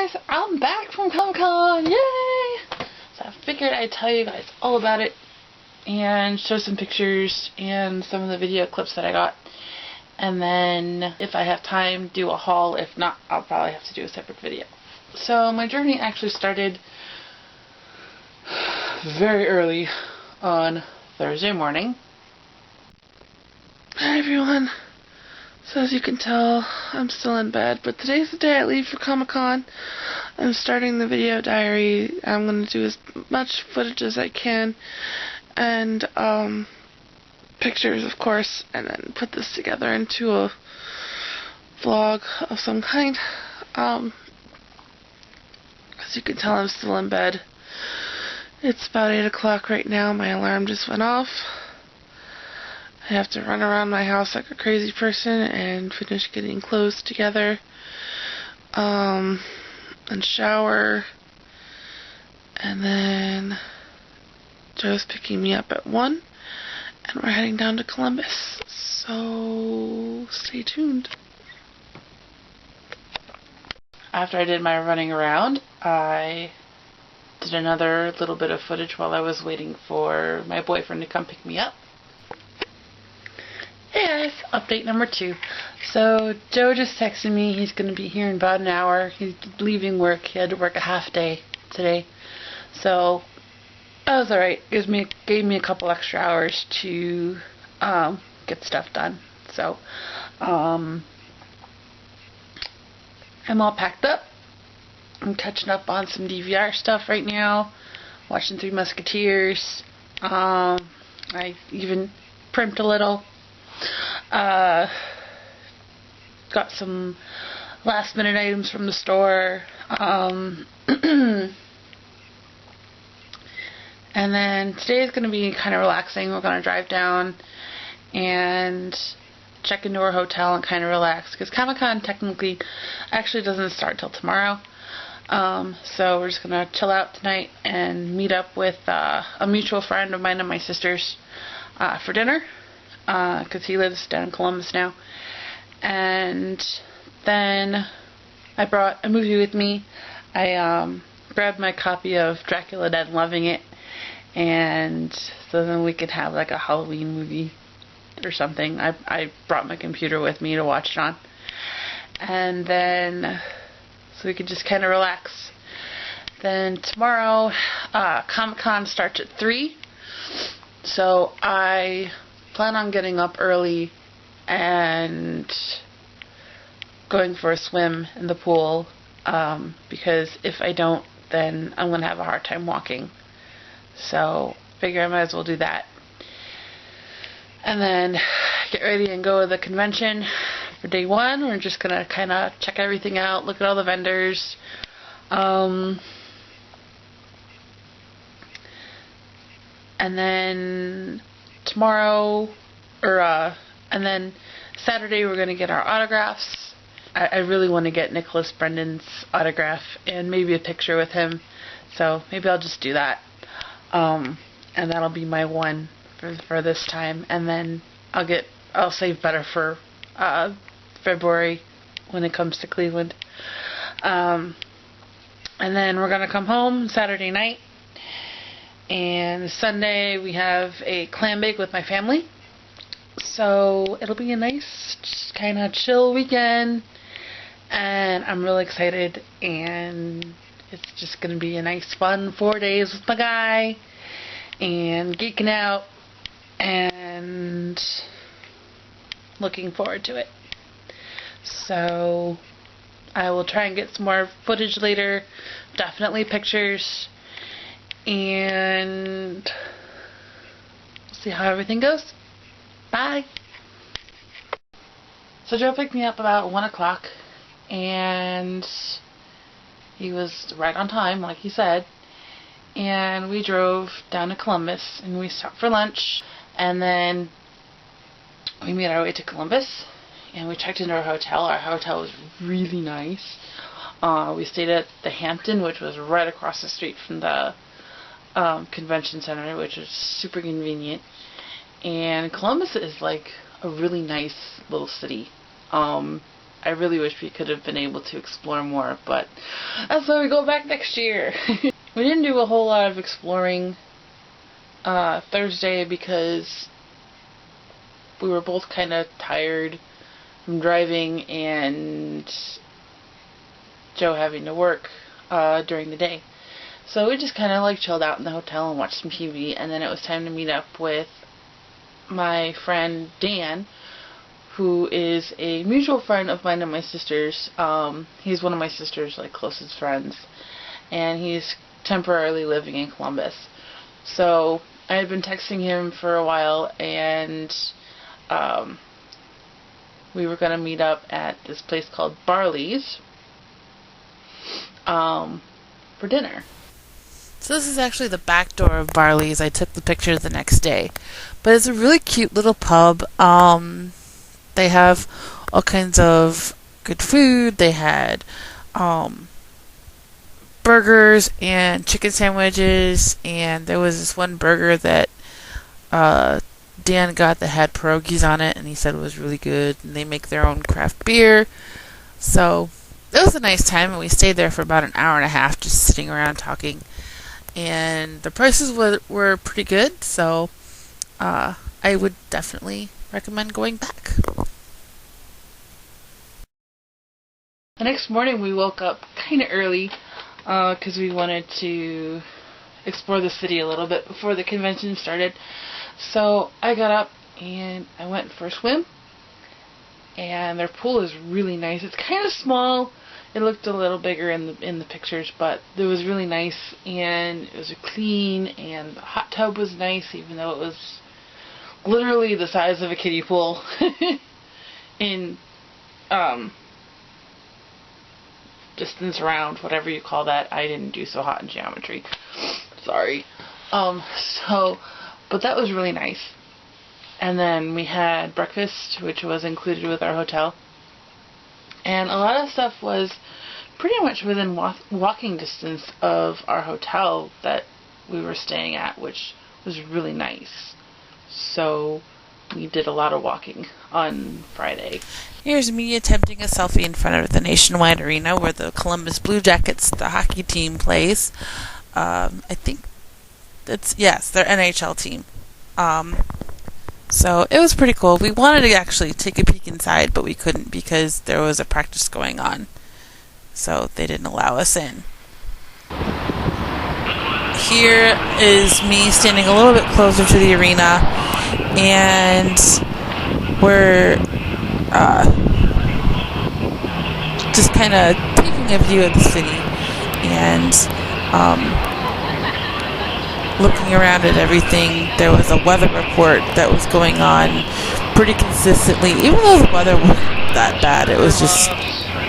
guys, I'm back from ComicCon, yay! So I figured I'd tell you guys all about it and show some pictures and some of the video clips that I got. And then, if I have time, do a haul. If not, I'll probably have to do a separate video. So my journey actually started very early on Thursday morning. Hi everyone. So as you can tell, I'm still in bed, but today's the day I leave for ComicCon. I'm starting the video diary. I'm going to do as much footage as I can, and pictures of course, and then put this together into a vlog of some kind. As you can tell, I'm still in bed. It's about 8 o'clock right now. My alarm just went off. I have to run around my house like a crazy person and finish getting clothes together, and shower, and then Joe's picking me up at 1, and we're heading down to Columbus, so stay tuned. After I did my running around, I did another little bit of footage while I was waiting for my boyfriend to come pick me up. Hey guys, update number 2. So Joe just texted me. He's going to be here in about an hour. He's leaving work. He had to work a half day today. So that was alright. Gave me a couple extra hours to get stuff done. So I'm all packed up. I'm catching up on some DVR stuff right now. Watching Three Musketeers. I even primped a little. Got some last minute items from the store, and then today is going to be kind of relaxing. We're going to drive down and check into our hotel and kind of relax, because ComicCon technically actually doesn't start till tomorrow. So we're just going to chill out tonight and meet up with a mutual friend of mine and my sister's for dinner. Because he lives down in Columbus now. And then I brought a movie with me. I grabbed my copy of Dracula Dead and Loving It, and so then we could have like a Halloween movie or something. I brought my computer with me to watch it on, and then so we could just kind of relax. Then tomorrow Comic-Con starts at 3, so I plan on getting up early and going for a swim in the pool, because if I don't, then I'm going to have a hard time walking. So figure I might as well do that. And then get ready and go to the convention for day 1. We're just going to kind of check everything out, look at all the vendors. And then tomorrow, and then Saturday we're going to get our autographs. I really want to get Nicholas Brendan's autograph and maybe a picture with him, so maybe I'll just do that, and that'll be my one for this time, and then I'll save better for February when it comes to Cleveland. And then we're going to come home Saturday night. And Sunday we have a clam bake with my family. So it'll be a nice kind of chill weekend. And I'm really excited. And it's just going to be a nice fun 4 days with my guy. And geeking out. And looking forward to it. So I will try and get some more footage later. Definitely pictures. And we'll see how everything goes. Bye! So Joe picked me up about 1 o'clock, and he was right on time, like he said, and we drove down to Columbus, and we stopped for lunch, and then we made our way to Columbus, and we checked into our hotel. Our hotel was really nice. We stayed at the Hampton, which was right across the street from the convention center, which is super convenient. And Columbus is like a really nice little city. I really wish we could have been able to explore more, but that's why we go back next year. We didn't do a whole lot of exploring Thursday because we were both kind of tired from driving and Joe having to work during the day. So we just kind of like chilled out in the hotel and watched some TV, and then it was time to meet up with my friend Dan, who is a mutual friend of mine and my sister's. He's one of my sister's like closest friends, and he's temporarily living in Columbus. So I had been texting him for a while, and we were going to meet up at this place called Barley's for dinner. So this is actually the back door of Barley's. I took the picture the next day. But it's a really cute little pub. They have all kinds of good food. They had burgers and chicken sandwiches, and there was this one burger that Dan got that had pierogies on it, and he said it was really good. And they make their own craft beer. So it was a nice time, and we stayed there for about an hour and a half just sitting around talking. And the prices were pretty good, so I would definitely recommend going back. The next morning we woke up kind of early because we wanted to explore the city a little bit before the convention started. So I got up and I went for a swim, and their pool is really nice. It's kind of small. It looked a little bigger in the pictures, but it was really nice, and it was clean, and the hot tub was nice, even though it was literally the size of a kiddie pool in distance around, whatever you call that. I didn't do so hot in geometry. Sorry. But that was really nice. And then we had breakfast, which was included with our hotel. And a lot of stuff was pretty much within walking distance of our hotel that we were staying at, which was really nice. So we did a lot of walking on Friday. Here's me attempting a selfie in front of the Nationwide Arena where the Columbus Blue Jackets, the hockey team, plays. I think their NHL team. So it was pretty cool. We wanted to actually take a peek inside, but we couldn't because there was a practice going on. So they didn't allow us in. Here is me standing a little bit closer to the arena, and we're just kind of taking a view of the city and looking around at everything. There was a weather report that was going on pretty consistently. Even though the weather wasn't that bad, it was just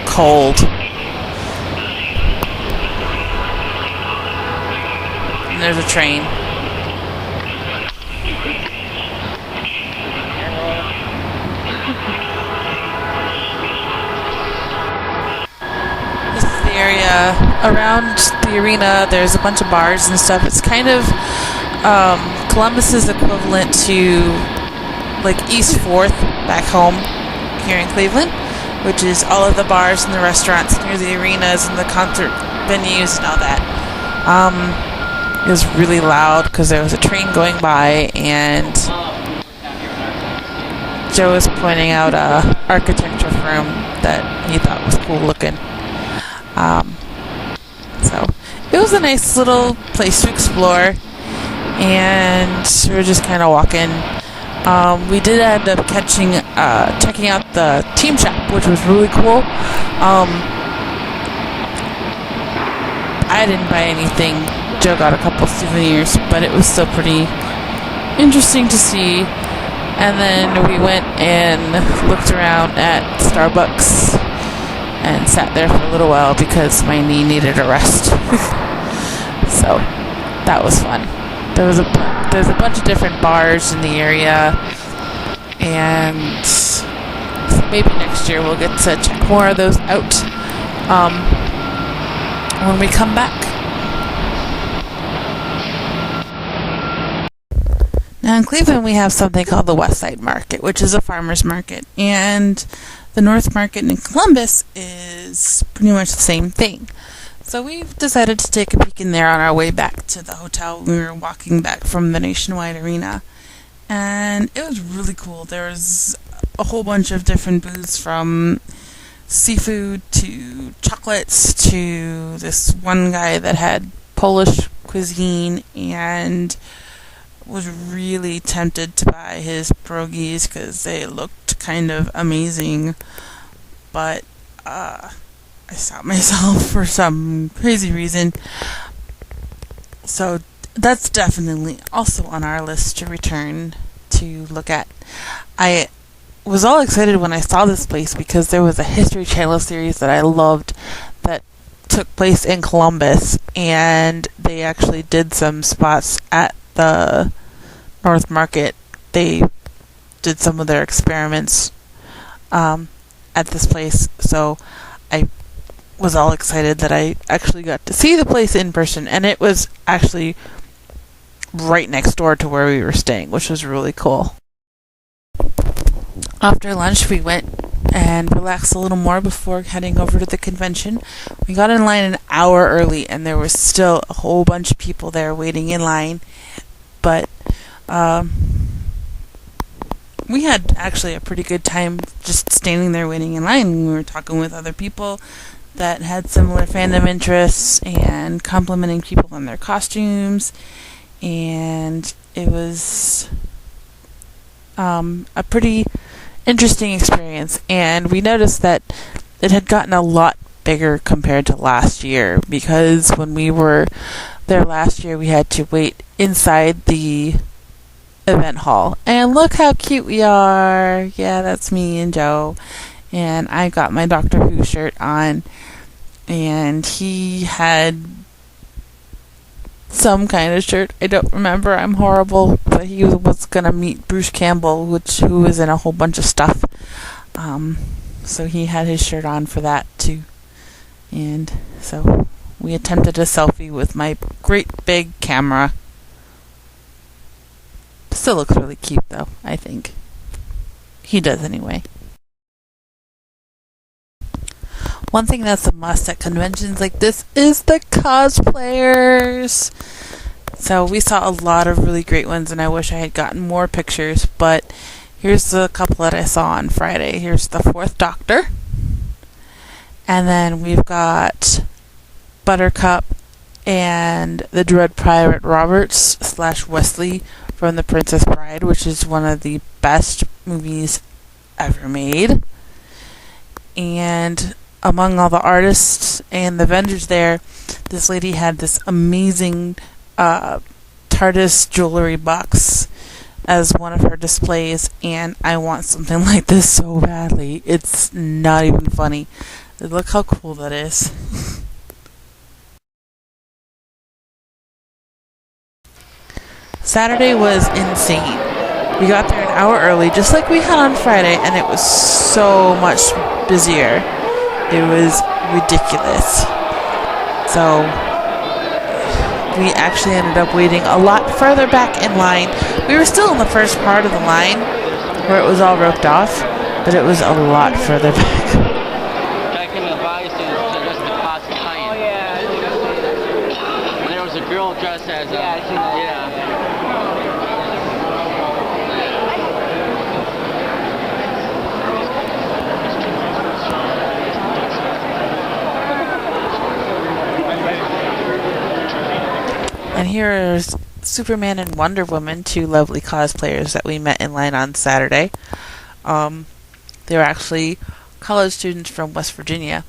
cold. And there's a train. This is the area around the arena. There's a bunch of bars and stuff. It's kind of Columbus's equivalent to like East 4th back home here in Cleveland, which is all of the bars and the restaurants near the arenas and the concert venues and all that. It was really loud because there was a train going by, and Joe was pointing out a architecture firm that he thought was cool looking. So it was a nice little place to explore, and we were just kind of walking. We did end up checking out the team shop, which was really cool. I didn't buy anything. Joe got a couple souvenirs, but it was still pretty interesting to see. And then we went and looked around at Starbucks and sat there for a little while because my knee needed a rest. So that was fun. There's a bunch of different bars in the area, and maybe next year we'll get to check more of those out when we come back. Now in Cleveland we have something called the West Side Market, which is a farmer's market, and the North Market in Columbus is pretty much the same thing. So we've decided to take a peek in there on our way back to the hotel. We were walking back from the Nationwide Arena, and it was really cool. There was a whole bunch of different booths, from seafood to chocolates to this one guy that had Polish cuisine, and was really tempted to buy his pierogies because they looked kind of amazing, but I stopped myself for some crazy reason. So that's definitely also on our list to return to look at. I was all excited when I saw this place because there was a History Channel series that I loved that took place in Columbus, and they actually did some spots at the North Market. They did some of their experiments at this place, so I was all excited that I actually got to see the place in person, and it was actually right next door to where we were staying, which was really cool. After lunch, we went and relaxed a little more before heading over to the convention. We got in line an hour early, and there was still a whole bunch of people there waiting in line, but we had actually a pretty good time just standing there waiting in line. We were talking with other people that had similar fandom interests and complimenting people on their costumes, and it was a pretty interesting experience. And we noticed that it had gotten a lot bigger compared to last year, because when we were there last year we had to wait inside the event hall. And look how cute we are. Yeah, that's me and Joe. And I got my Doctor Who shirt on, and he had some kind of shirt. I don't remember. I'm horrible. But he was gonna meet Bruce Campbell, who was in a whole bunch of stuff. So he had his shirt on for that too. And so we attempted a selfie with my great big camera. Still looks really cute though, I think. He does anyway. One thing that's a must at conventions like this is the cosplayers. So we saw a lot of really great ones, and I wish I had gotten more pictures, but here's the couple that I saw on Friday. Here's the Fourth Doctor, and then we've got Buttercup and the Dread Pirate Roberts / Wesley from The Princess Bride, which is one of the best movies ever made. And among all the artists and the vendors there, this lady had this amazing TARDIS jewelry box as one of her displays, and I want something like this so badly. It's not even funny. Look how cool that is. Saturday was insane. We got there an hour early, just like we had on Friday, and it was so much busier. It was ridiculous. So we actually ended up waiting a lot further back in line. We were still in the first part of the line where it was all roped off, but it was a lot further back. I can advise you to just the cosplay. Oh yeah. And there was a girl dressed as a yeah. And here are Superman and Wonder Woman, two lovely cosplayers that we met in line on Saturday. They were actually college students from West Virginia,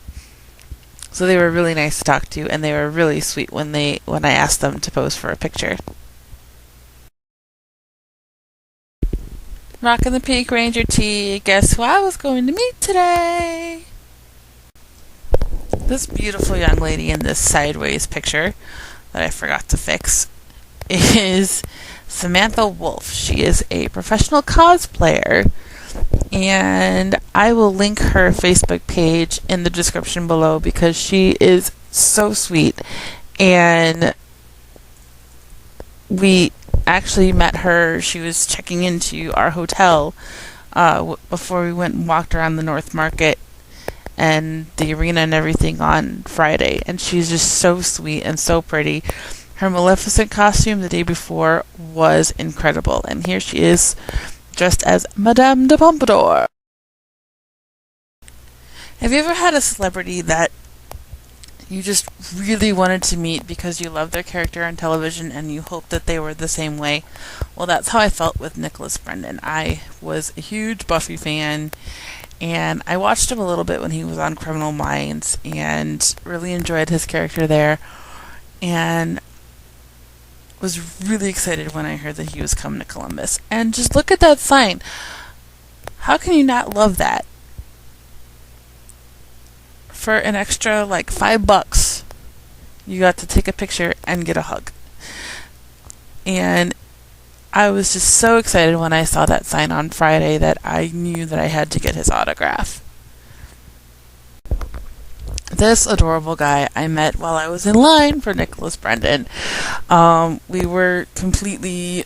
so they were really nice to talk to, and they were really sweet when I asked them to pose for a picture. Rockin' the Peak Ranger T. Guess who I was going to meet today? This beautiful young lady in this sideways picture that I forgot to fix is Samantha Wolf. She is a professional cosplayer, and I will link her Facebook page in the description below because she is so sweet. And we actually met her. She was checking into our hotel before we went and walked around the North Market and the arena and everything on Friday. And she's just so sweet and so pretty. Her Maleficent costume the day before was incredible. And here she is, dressed as Madame de Pompadour. Have you ever had a celebrity that you just really wanted to meet because you loved their character on television and you hoped that they were the same way? Well, that's how I felt with Nicholas Brendon. I was a huge Buffy fan, and I watched him a little bit when he was on Criminal Minds and really enjoyed his character there, and was really excited when I heard that he was coming to Columbus. And just look at that sign. How can you not love that? For an extra like $5, you got to take a picture and get a hug. And I was just so excited when I saw that sign on Friday that I knew that I had to get his autograph. This adorable guy I met while I was in line for Nicholas Brendon. We were completely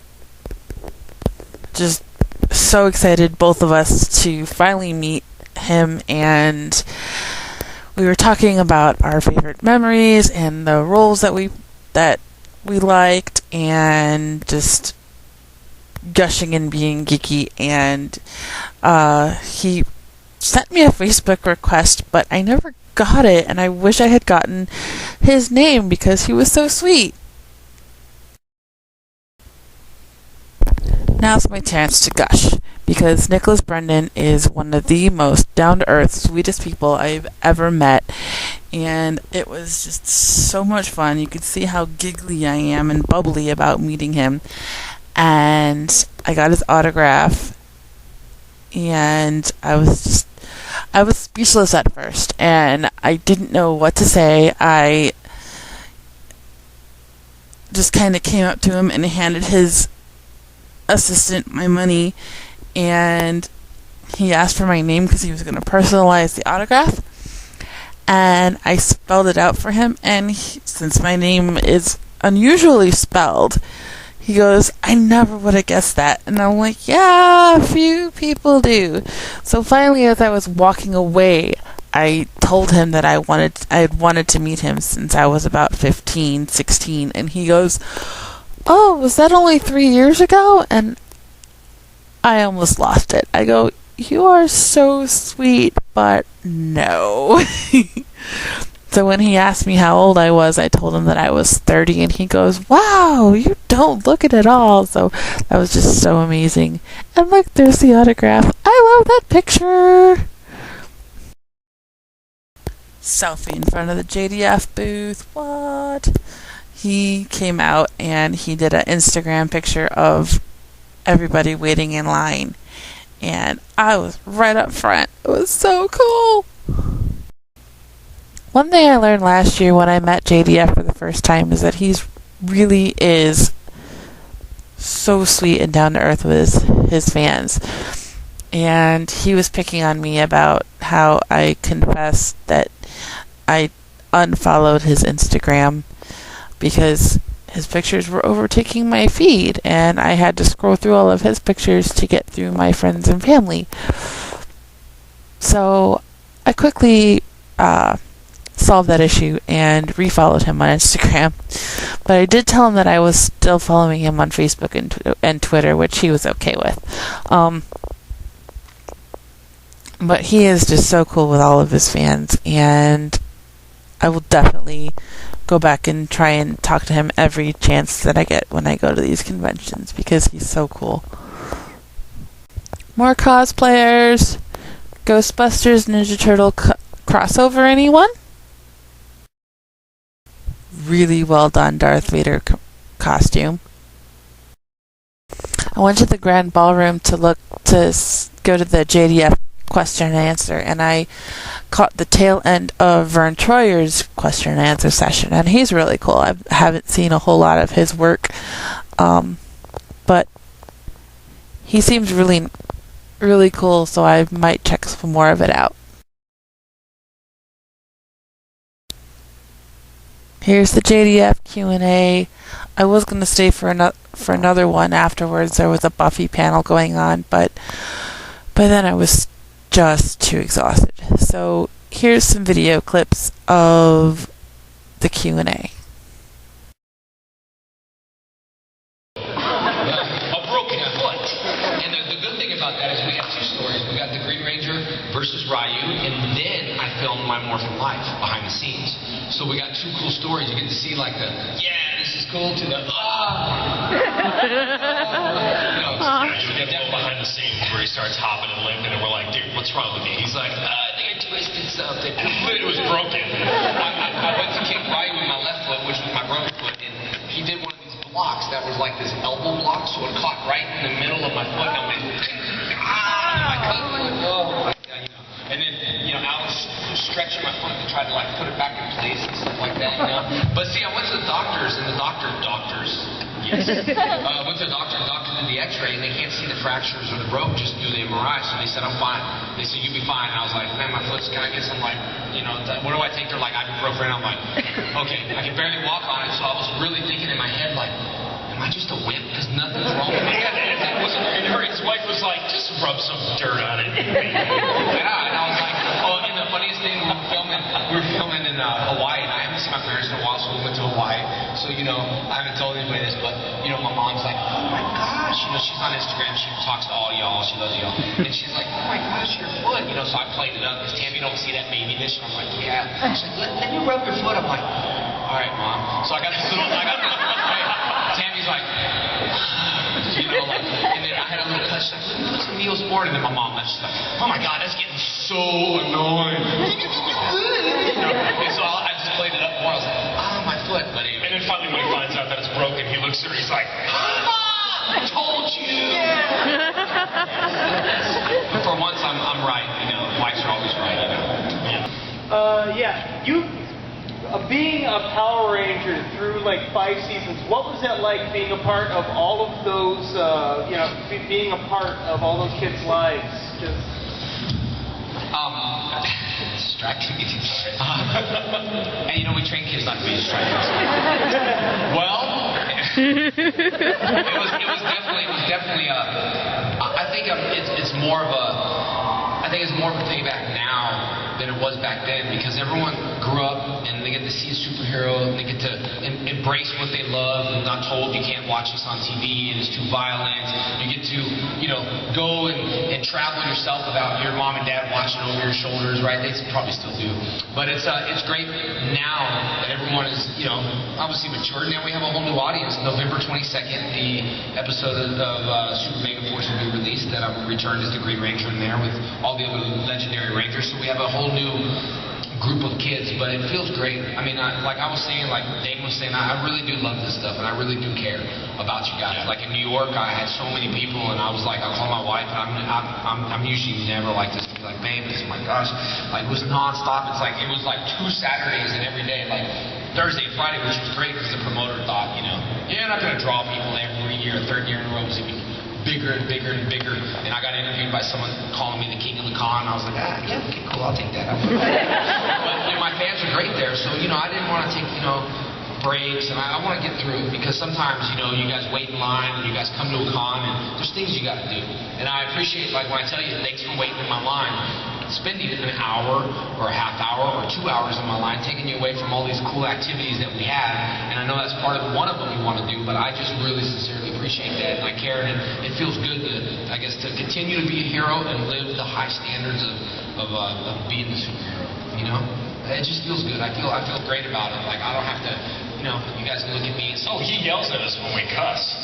just so excited, both of us, to finally meet him, and we were talking about our favorite memories and the roles that we liked, and just gushing and being geeky. And he sent me a Facebook request, but I never got it, and I wish I had gotten his name because he was so sweet. Now's my chance to gush, because Nicholas Brendon is one of the most down-to-earth, sweetest people I've ever met, and it was just so much fun. You could see how giggly I am and bubbly about meeting him, and I got his autograph, and I was speechless at first, and I didn't know what to say. I just kind of came up to him and handed his assistant my money, and he asked for my name because he was going to personalize the autograph, and I spelled it out for him, and since my name is unusually spelled, he goes, "I never would have guessed that." And I'm like, yeah, a few people do. So finally, as I was walking away, I told him that I had wanted to meet him since I was about 15, 16, and he goes, "Oh, was that only 3 years ago?" And I almost lost it. I go, "You are so sweet, but no." So when he asked me how old I was, I told him that I was 30, and he goes, "Wow, you don't look it at all." So that was just so amazing. And look, there's the autograph. I love that picture. Selfie in front of the JDF booth. What? He came out and he did an Instagram picture of everybody waiting in line, and I was right up front. It was so cool. One thing I learned last year when I met JDF for the first time is that he's really is so sweet and down to earth with his fans. And he was picking on me about how I confessed that I unfollowed his Instagram because his pictures were overtaking my feed, and I had to scroll through all of his pictures to get through my friends and family. So I quickly solved that issue and refollowed him on Instagram. But I did tell him that I was still following him on Facebook and Twitter, which he was okay with. But he is just so cool with all of his fans, and I will definitely go back and try and talk to him every chance that I get when I go to these conventions, because he's so cool. More cosplayers. Ghostbusters Ninja Turtle crossover, anyone? Really well done Darth Vader costume. I went to the Grand Ballroom to go to the JDF question and answer, and I caught the tail end of Vern Troyer's question and answer session, and he's really cool. I haven't seen a whole lot of his work, but he seems really, really cool, so I might check some more of it out. Here's the JDF Q&A. I was going to stay for another one afterwards. There was a Buffy panel going on, but By then I was just too exhausted. So here's some video clips of the Q&A. A broken foot. And the good thing about that is we have two stories. We got the Green Ranger versus Ryu, and then I filmed my Morphin Life behind the scenes. So we got two cool stories. You get to see like the, yeah, this is cool, to the, That behind the scenes where he starts hopping and limping, and we're like, dude, what's wrong with me? He's like, I think I twisted something. it was broken. I went to kick Ryu with my left foot, which was my broken foot, and he did one of these blocks that was like this elbow block, so it caught right in the middle of my foot, and I went, my cut, and then, Alex stretching my foot to try to like put it back in place and stuff like that, But see, I went to the doctors, and the doctors, yes, went to the doctor did the x-ray, and they can't see the fractures or the broke, just do the MRI, so they said, I'm fine. They said, you'll be fine. And I was like, man, my foot's, can I get some, like, what do I take? They're like, ibuprofen. I'm like, okay, I can barely walk on it, so I was really thinking in my head, like, am I just a wimp? Because nothing's wrong with me. His wife was like, just rub some dirt on it. Yeah, and I was like, and the funniest thing, we were filming in Hawaii, and I haven't seen my parents in a while, so we went to Hawaii. So, I haven't told anybody this, but, my mom's like, oh my gosh, she's on Instagram, she talks to all y'all, she loves y'all, and she's like, oh my gosh, your foot, so I played it up, because Tammy don't see that babiness, and I'm like, yeah. She's like, let me rub your foot. I'm like, all right, Mom. So I got this little, Tammy's like, and then I had a little cut. She's like, let me put some Neosporin. And then my mom, she's like, oh my God, that's getting so annoying. And so I just played it up more. I was like, my foot. But anyway. And then finally, when he finds out that it's broken, he looks at her. He's like, I told you. But for once, I'm right. Wives are always right. Being a Power Ranger through like 5 seasons, what was that like being a part of all of those, being a part of all those kids' lives? Distracting me. And we train kids not to be distracted. Well, it was definitely I think it's more of a payback now than it was back then, because everyone grew up and they get to see a superhero and they get to embrace what they love and not told you can't watch this on TV and it's too violent. You get to, go and travel yourself without your mom and dad watching over your shoulders, right? They probably still do. But it's great now that everyone is, obviously mature. Now we have a whole new audience. November 22nd, the episode of Super Mega Force will be released that I'm returned as the Green Ranger in there with all the other legendary Rangers. So we have a whole new group of kids, but it feels great. I mean, like I was saying, like Dave was saying, I really do love this stuff, and I really do care about you guys. Like in New York, I had so many people, and I was like, I call my wife, and I'm usually never like this. Like, babe, oh my gosh, like it was nonstop. It was like 2 Saturdays and every day, like Thursday and Friday, which was great because the promoter thought, you're not going to draw people every year, third year in a row. It's going to be bigger and bigger and bigger. And I got interviewed by someone calling me the king of the con. I was like, yeah, okay, cool, I'll take that. But my fans are great there, so I didn't want to take breaks, and I want to get through, because sometimes you guys wait in line and you guys come to a con and there's things you got to do. And I appreciate, like when I tell you thanks for waiting in my line, spending an hour or a half hour or 2 hours in my line, taking you away from all these cool activities that we have. And I know that's part of one of them you want to do, but I just really sincerely appreciate that, and I care, and it feels good to continue to be a hero and live the high standards of being the superhero. It just feels good. I feel great about it. Like I don't have to, you guys look at me and say, oh, he yells at us when we cuss.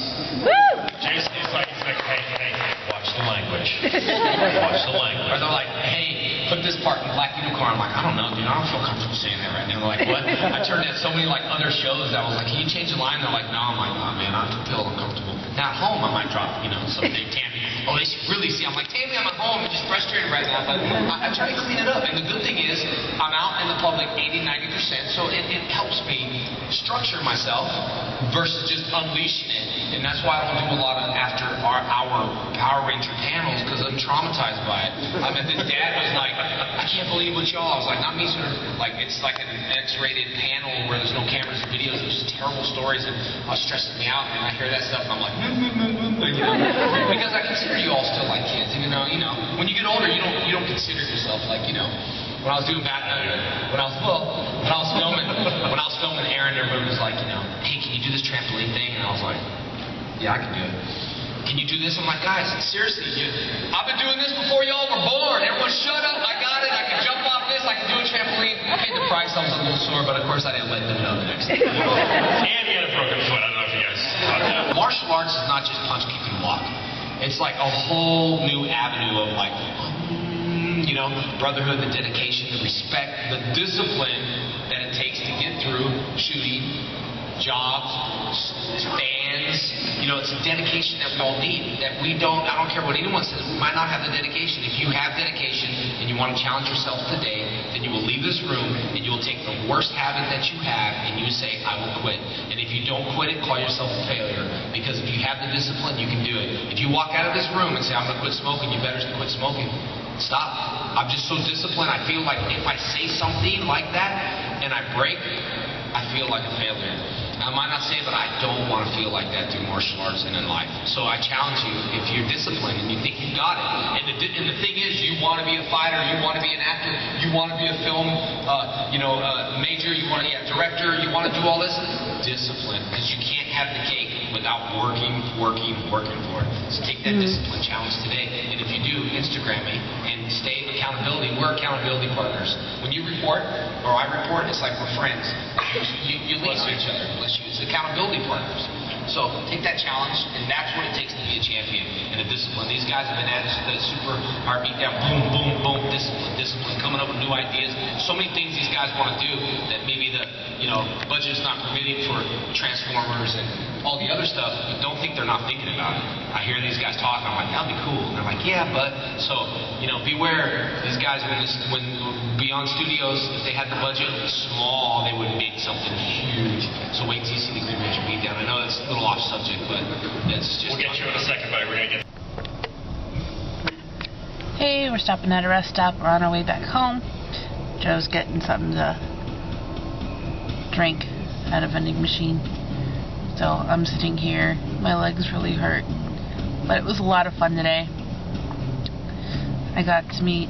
Woo! Jason, he's like, hey, watch the language. Watch the language. Or they're like, hey, put this part in Black Unicorn. I'm like, I don't know, dude. I don't feel comfortable saying that right now. They're like, what? I turned at so many other shows that I was like, can you change the line? They're like, no. I'm like, oh man, I feel uncomfortable. Now at home, I might drop, someday Tammy. Oh, they should really see. I'm like, Tammy, I'm at home. I'm just frustrated right now. But I try to clean it up. And the good thing is, I'm out in the public 80-90%, so it helps me structure myself versus just unleashing it. And that's why I don't do a lot of after our Power Ranger panels, because I'm traumatized by it. I mean, the dad was like, I can't believe what y'all. I was like, not me, sir. Like, it's like an X-rated panel where there's no cameras and videos. It's just terrible stories, and it was stressing me out. And I hear that stuff, and I'm like, you know, because I consider you all still like kids. You know, when you get older, you don't consider yourself like, you know. When I was doing when I was filming Aaron, everybody was like, you know, hey, can you do this trampoline thing? And I was like, yeah, I can do it. Can you do this? I'm like, guys, seriously, I've been doing this before y'all were born. Everyone shut up. I got it. I can jump off this. I can do a trampoline. I paid the price. I was a little sore, but of course I didn't let them know the next day. And he had a broken foot. I don't know if you guys caught that. Martial arts is not just punch, kick, and walk. It's like a whole new avenue of like, you know, brotherhood, the dedication, the respect, the discipline that it takes to get through shooting, jobs, fans. You know, it's a dedication that we all need. That we don't, I don't care what anyone says, we might not have the dedication. If you have dedication and you want to challenge yourself today, then you will leave this room and you will take the worst habit that you have and you say, I will quit. And if you don't quit it, call yourself a failure. Because if you have the discipline, you can do it. If you walk out of this room and say, I'm going to quit smoking, you better quit smoking. Stop. I'm just so disciplined. I feel like if I say something like that and I break, I feel like a failure. I might not say it, but I don't want to feel like that through martial arts and in life. So I challenge you, if you're disciplined and you think you got it, and the thing is, you want to be a fighter, you want to be an actor, you want to be a film, major, you want to be a director, you want to do all this, discipline, because you can't have the cake without working for it. So take that discipline challenge today, and if you do, Instagram me and stay accountability. We're accountability partners. When you report, or I report, it's like we're friends. You lean on each other. It's accountability partners. So take that challenge, and that's what it takes to be a champion and a discipline. These guys have been at the super heartbeat down, boom, boom, boom, discipline, coming up with new ideas. So many things these guys want to do that maybe the budget is not permitting for Transformers and all the other stuff, but don't think they're not thinking about it. I hear these guys talk, I'm like, that'd be cool. And they're like, yeah, but so beware. These guys when Beyond Studios, if they had the budget small, they would make something huge. So wait till you see the Green Ranger beat down. I know that's a little off subject, but that's just. We'll get you in a second, buddy. We're gonna get. Hey, we're stopping at a rest stop. We're on our way back home. Joe's getting something to drink at a vending machine. So I'm sitting here. My legs really hurt. But it was a lot of fun today. I got to meet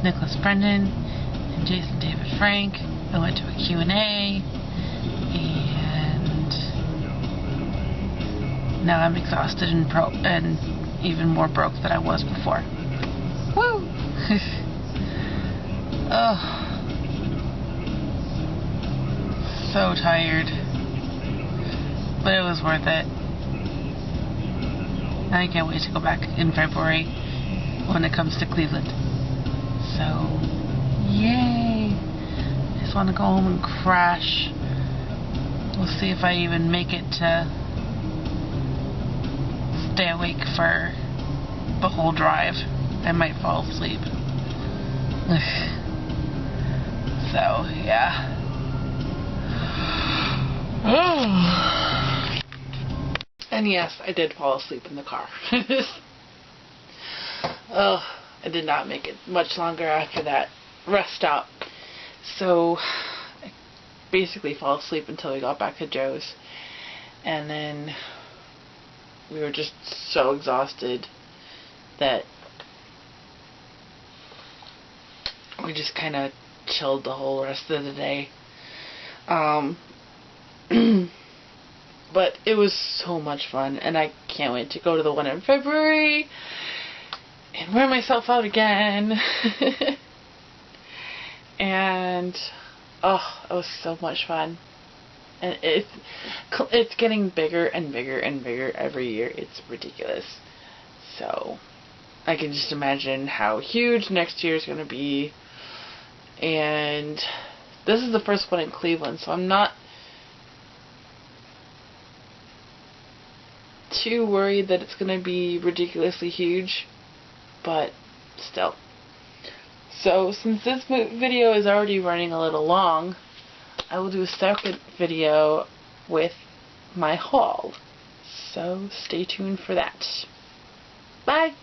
Nicholas Brendan and Jason David Frank. I went to a Q&A. And now I'm exhausted and even more broke than I was before. Woo! Oh. So tired. But it was worth it. I can't wait to go back in February when it comes to Cleveland. So, yay! I just want to go home and crash. We'll see if I even make it to stay awake for the whole drive. I might fall asleep. So, yeah. And yes, I did fall asleep in the car. Oh, I did not make it much longer after that rest stop. So, I basically fell asleep until we got back to Joe's. And then we were just so exhausted that we just kind of chilled the whole rest of the day. But it was so much fun, and I can't wait to go to the one in February and wear myself out again. And oh, it was so much fun. And it's getting bigger and bigger and bigger every year. It's ridiculous. So I can just imagine how huge next year is going to be. And this is the first one in Cleveland, so I'm not too worried that it's going to be ridiculously huge, but still. So since this video is already running a little long, I will do a second video with my haul. So stay tuned for that. Bye!